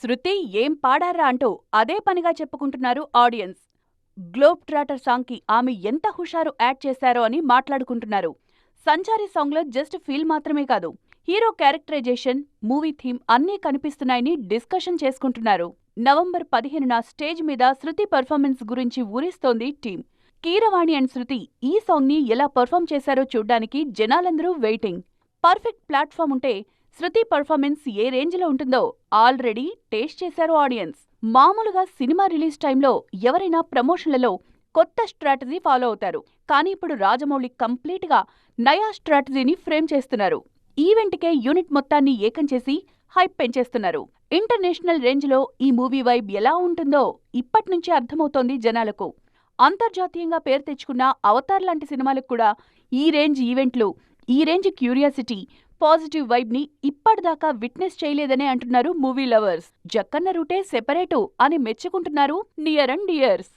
శృతి ఏం పాడారా అంటూ అదే పనిగా చెప్పుకుంటున్నారు ఆడియన్స్. గ్లోబ్ ట్రాటర్ సాంగ్కి ఆమె ఎంత హుషారు యాడ్ చేశారో అని మాట్లాడుకుంటున్నారు. సంచారి సాంగ్లో జస్ట్ ఫీల్ మాత్రమే కాదు, హీరో క్యారెక్టరైజేషన్, మూవీ థీమ్ అన్నీ కనిపిస్తున్నాయని డిస్కషన్ చేసుకుంటున్నారు. నవంబర్ 15న స్టేజ్ మీద శృతి పర్ఫార్మెన్స్ గురించి ఊరిస్తోంది టీం. కీరవాణి అండ్ శృతి ఈ సాంగ్ని ఎలా పర్ఫార్మ్ చేశారో చూడ్డానికి జనాలందరూ వెయిటింగ్. పర్ఫెక్ట్ ప్లాట్ఫామ్ ఉంటే శృతి పర్ఫార్మెన్స్ ఏ రేంజ్లో ఉంటుందో ఆల్రెడీ టేస్ట్ చేశారు ఆడియన్స్. మామూలుగా సినిమా రిలీజ్ టైంలో ఎవరైనా ప్రమోషన్లలో కొత్త స్ట్రాటజీ ఫాలో అవుతారు. కానీ ఇప్పుడు రాజమౌళి కంప్లీట్గా నయా స్ట్రాటజీని ఫ్రేమ్ చేస్తున్నారు. ఈవెంట్కే యూనిట్ మొత్తాన్ని ఏకం చేసి హైప్ పెంచేస్తున్నారు. ఇంటర్నేషనల్ రేంజ్లో ఈ మూవీ వైబ్ ఎలా ఉంటుందో ఇప్పట్నుంచే అర్థమవుతోంది జనాలకు. అంతర్జాతీయంగా పేరు తెచ్చుకున్న అవతార్ లాంటి సినిమాలకు కూడా ఈ రేంజ్ ఈవెంట్లు, ఈ రేంజ్ క్యూరియాసిటీ, పాజిటివ్ వైబ్ ని ఇప్పటిదాకా విట్నెస్ చేయలేదనే అంటున్నారు మూవీ లవర్స్. జక్కన్న రూటే సెపరేటు అని మెచ్చుకుంటున్నారు నియర్ అండ్ డియర్స్.